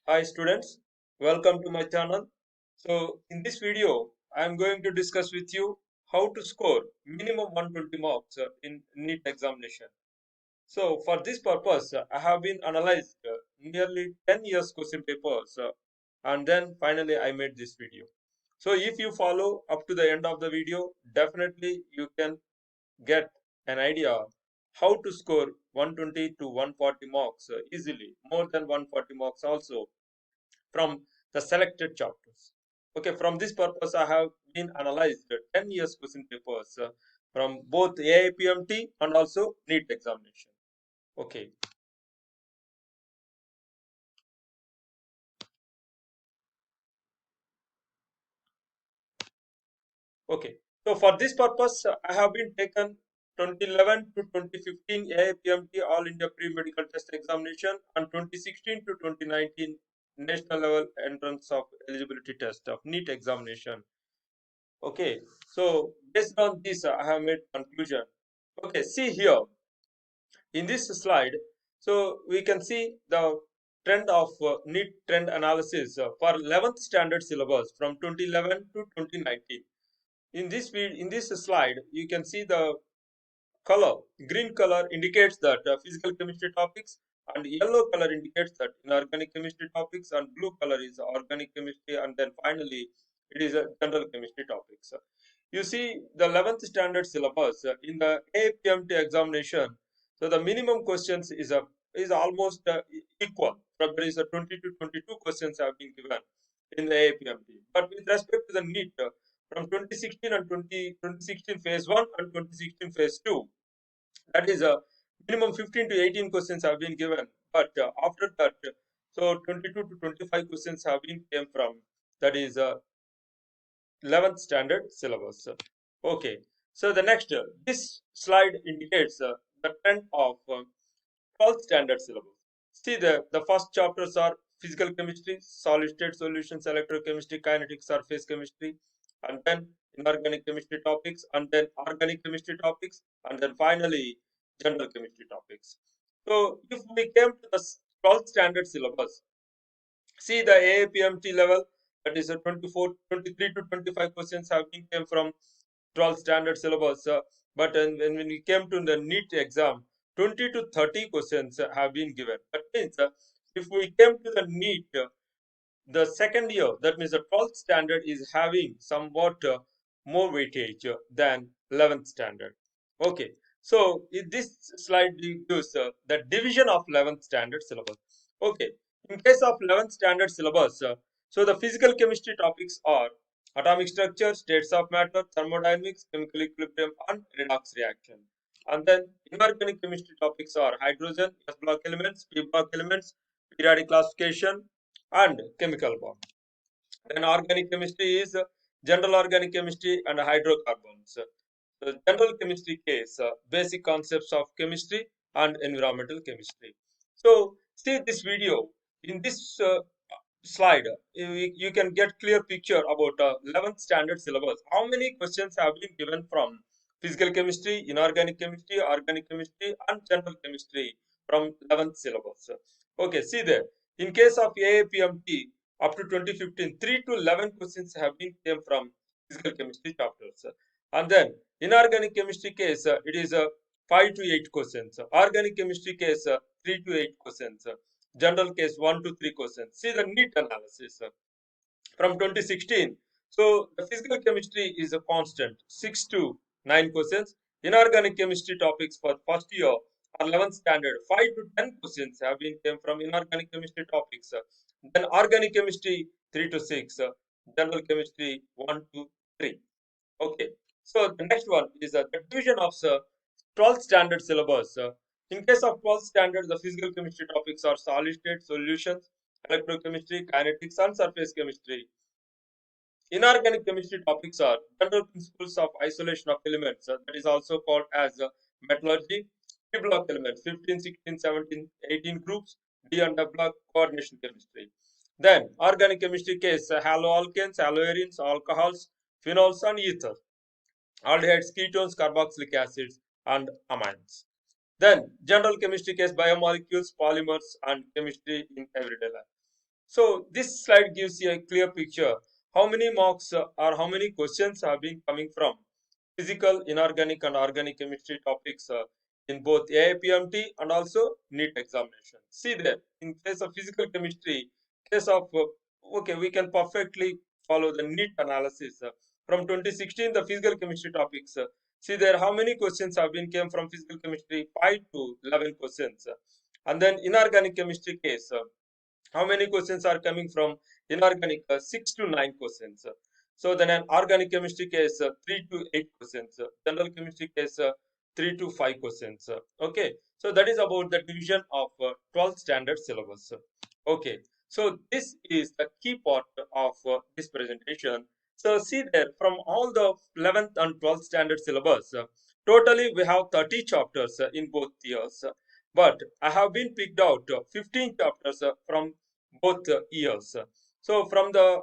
Hi students, welcome to my channel. So in this video, I am going to discuss with you how to score minimum 120 marks in NEET examination. So for this purpose, I have been analyzed nearly 10 years question papers and then finally I made this video. So if you follow up to the end of the video, definitely you can get an idea how to score 120 to 140 marks easily, more than 140 marks also from the selected chapters. Okay, from this purpose, I have been analyzed 10 years question papers from both AIPMT and also NEET examination. Okay, okay. So for this purpose, I have been taken 2011 to 2015 AIPMT All India Pre-Medical Test Examination and 2016 to 2019 National Level Entrance of Eligibility Test of NEET examination. Okay, so based on this, I have made conclusion. Okay, see here in this slide, so we can see the trend of NEET trend analysis for 11th standard syllabus from 2011 to 2019. In this slide, you can see the color. Green color indicates that physical chemistry topics, and yellow color indicates that inorganic chemistry topics, and blue color is organic chemistry, and then finally it is a general chemistry topics. You see the 11th standard syllabus in the APMT examination. So the minimum questions is almost equal. There is a 20 to 22 questions have been given in the APMT. But with respect to the NEET, from 2016 and 2016 phase 1 and 2016 phase 2, that is a minimum 15 to 18 questions have been given. But after that, so 22 to 25 questions have been came from, that is 11th standard syllabus. Okay, so the next, this slide indicates the trend of 12th standard syllabus. See, the first chapters are physical chemistry, solid state solutions, electrochemistry, kinetic surface chemistry, and then inorganic chemistry topics, and then organic chemistry topics, and then finally general chemistry topics. So if we came to the 12th standard syllabus, see the AAPMT level, that is a 24, 23 to 25 questions have been came from 12th standard syllabus. But when we came to the NEET exam, 20 to 30 questions have been given. That means if we came to the NEET, the second year, that means the 12th standard is having somewhat more weightage than 11th standard. Okay, so in this slide gives the division of 11th standard syllabus. Okay, in case of 11th standard syllabus, so the physical chemistry topics are atomic structure, states of matter, thermodynamics, chemical equilibrium, and redox reaction. And then inorganic chemistry topics are hydrogen, S block elements, P block elements, periodic classification, and chemical bond. Then organic chemistry is general organic chemistry and hydrocarbons. The general chemistry case, basic concepts of chemistry and environmental chemistry. So see this video. In this slide, you can get clear picture about 11th standard syllabus. How many questions have been given from physical chemistry, inorganic chemistry, organic chemistry, and general chemistry from 11th syllabus. Okay, see there. In case of AAPMT, up to 2015, 3 to 11 questions have been came from physical chemistry chapters. And then inorganic chemistry case, it is 5 to 8 questions. Organic chemistry case, 3 to 8 questions. General case, 1 to 3 questions. See the NEET analysis from 2016. So the physical chemistry is a constant, 6 to 9 questions. Inorganic chemistry topics for first year are 11th standard, 5 to 10 questions have been came from inorganic chemistry topics. Then organic chemistry 3 to 6, general chemistry 1 to 3. Okay. So the next one is the division of 12th standard syllabus. In case of 12th standard, the physical chemistry topics are solid state solutions, electrochemistry, kinetics, and surface chemistry. Inorganic chemistry topics are general principles of isolation of elements, that is also called as metallurgy, P block elements, 15, 16, 17, 18 groups, D and W block coordination chemistry. Then organic chemistry case, haloalkanes, haloarenes, alcohols, phenols, and ethers, aldehydes, ketones, carboxylic acids, and amines. Then general chemistry case, biomolecules, polymers, and chemistry in everyday life. So this slide gives you a clear picture how many marks or how many questions have been coming from physical, inorganic and organic chemistry topics in both AIPMT and also NEET examination. See there, in case of physical chemistry, case of, okay, we can perfectly follow the NEET analysis. From 2016, the physical chemistry topics, see there how many questions have been came from physical chemistry, 5 to 11 questions. And then inorganic chemistry case, how many questions are coming from inorganic? 6 to 9 questions. So then an organic chemistry case, 3 to 8 questions. General chemistry case, 3 to 5 questions. Okay, so that is about the division of 12th standard syllabus. Okay, so this is the key part of this presentation. So see there, from all the 11th and 12th standard syllabus, totally we have 30 chapters in both years, but I have been picked out 15 chapters from both years. So from the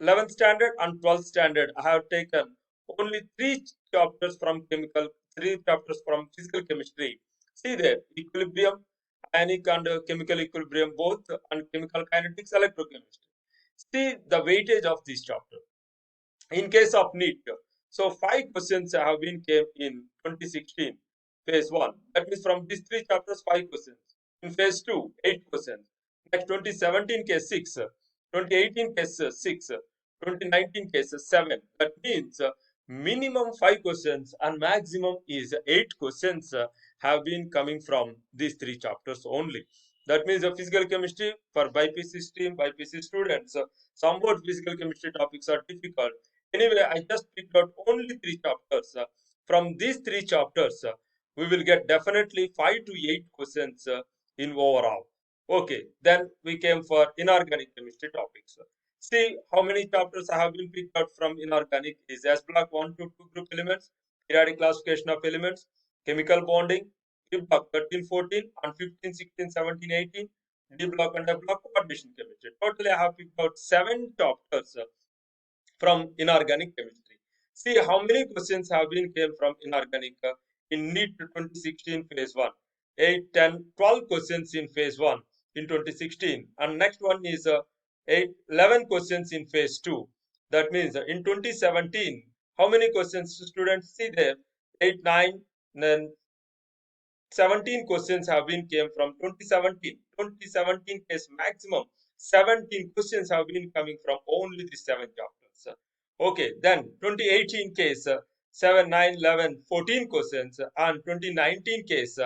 11th standard and 12th standard, I have taken only three chapters from chemical, three chapters from physical chemistry. See there, equilibrium, ionic and chemical equilibrium both, and chemical kinetics, electrochemistry. See the weightage of this chapter. In case of NEET, so 5 questions have been came in 2016 phase 1. That means from these three chapters, 5 questions. In phase 2, 8 questions. Next 2017 case 6, 2018 case 6, 2019 case 7. That means minimum 5 questions and maximum is 8 questions have been coming from these three chapters only. That means the physical chemistry for BPC stream, BPC students, somewhat physical chemistry topics are difficult. Anyway, I just picked out only three chapters. From these three chapters, we will get definitely 5 to 8 questions in overall. Okay, then we came for inorganic chemistry topics. See how many chapters I have been picked out from inorganic is S block 1 to 2 group elements, periodic classification of elements, chemical bonding, E block 13, 14, and 15, 16, 17, 18, D block and F block coordination chemistry. Totally, I have picked out 7 chapters from inorganic chemistry. See how many questions have been came from inorganic in NEET 2016 phase 1. 8, 10, 12 questions in phase 1 in 2016. And next one is 8, 11 questions in phase 2. That means in 2017, how many questions students see there? 8, 9, then 17 questions have been came from 2017. 2017 case maximum 17 questions have been coming from only the 7 chapters. Okay, then 2018 case 7, 9, 11, 14 questions, and 2019 case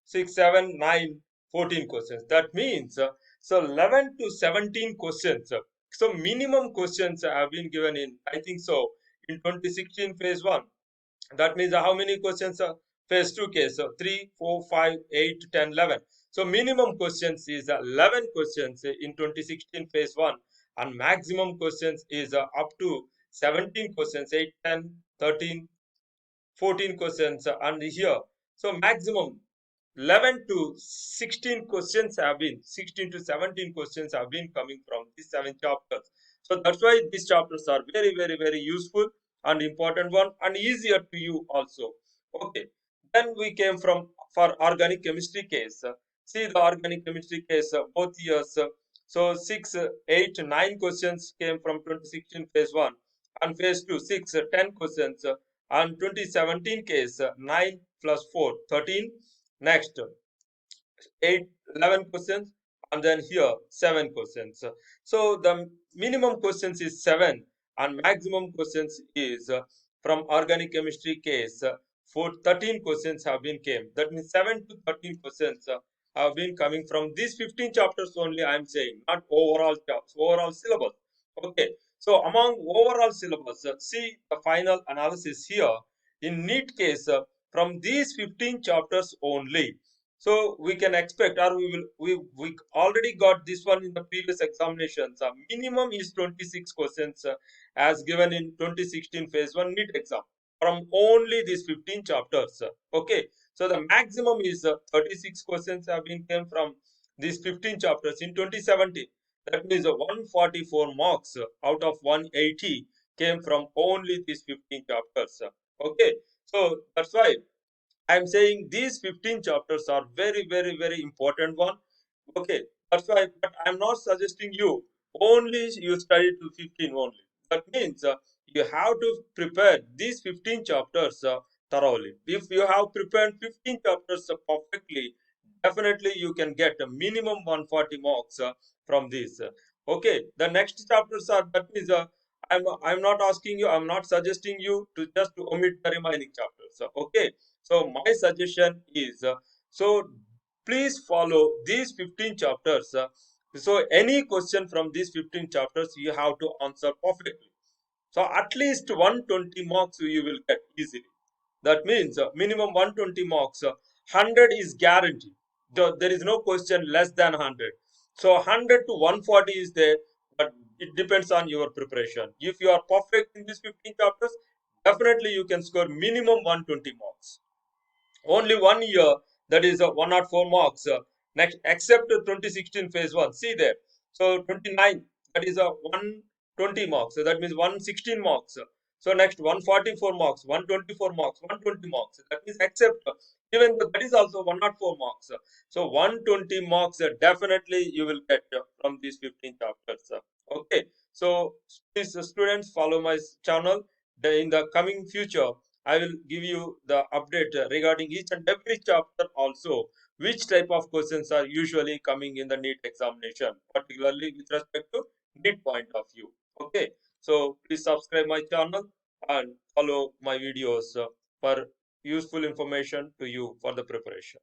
6, 7, 9, 14 questions. That means so 11 to 17 questions. So minimum questions have been given in, I think so, in 2016 phase 1. That means how many questions phase 2 case? So 3, 4, 5, 8, 10, 11. So minimum questions is 11 questions in 2016 phase 1, and maximum questions is up to 17 questions, 8, 10, 13, 14 questions, and here. So maximum 11 to 16 questions have been, 16 to 17 questions have been coming from these 7 chapters. So that's why these chapters are very, very, very useful and important one, and easier to you also. Okay, then we came from for organic chemistry case. See the organic chemistry case both years. So 6, 8, 9 questions came from 2016 phase 1, and phase 2 6, 10 questions, and 2017 case 9 plus 4, 13. Next 8, 11 questions, and then here 7 questions. So the minimum questions is 7 and maximum questions is from organic chemistry case for 13 questions have been came. That means 7 to 13 questions have been coming from these 15 chapters only. I am saying not overall chapters, overall syllabus. Okay, so among overall syllabus, see the final analysis here. In NEET case, from these 15 chapters only, so we can expect, or we already got this one in the previous examinations. Minimum is 26 questions as given in 2016 phase 1 NEET exam from only these 15 chapters. Okay, so the maximum is 36 questions have been came from these 15 chapters in 2017. That means 144 marks out of 180 came from only these 15 chapters. Okay, so that's why I'm saying these 15 chapters are very, very, very important one. Okay, That's why, but I'm not suggesting you only you study to 15 only. That means you have to prepare these 15 chapters thoroughly. If you have prepared 15 chapters perfectly, definitely you can get a minimum 140 marks from this. Okay, the next chapters are, that means I'm not asking you, I'm not suggesting you to just to omit the remaining chapters. Okay, so my suggestion is so please follow these 15 chapters. So any question from these 15 chapters you have to answer perfectly. So at least 120 marks you will get easily. That means minimum 120 marks. 100 is guaranteed. There is no question less than 100. So 100 to 140 is there, but it depends on your preparation. If you are perfect in these 15 chapters, definitely you can score minimum 120 marks. Only 1 year, that is 104 marks. Next, except 2016 phase 1. See there. So 29, that is 120 marks. So that means 116 marks. So next 144 marks, 124 marks, 120 marks. That means except even that is also 104 marks. So 120 marks definitely you will get from these 15 chapters. Okay. So please students follow my channel. In the coming future, I will give you the update regarding each and every chapter also, which type of questions are usually coming in the NEET examination, particularly with respect to NEET point of view. Okay, so please subscribe my channel and follow my videos for useful information to you for the preparation.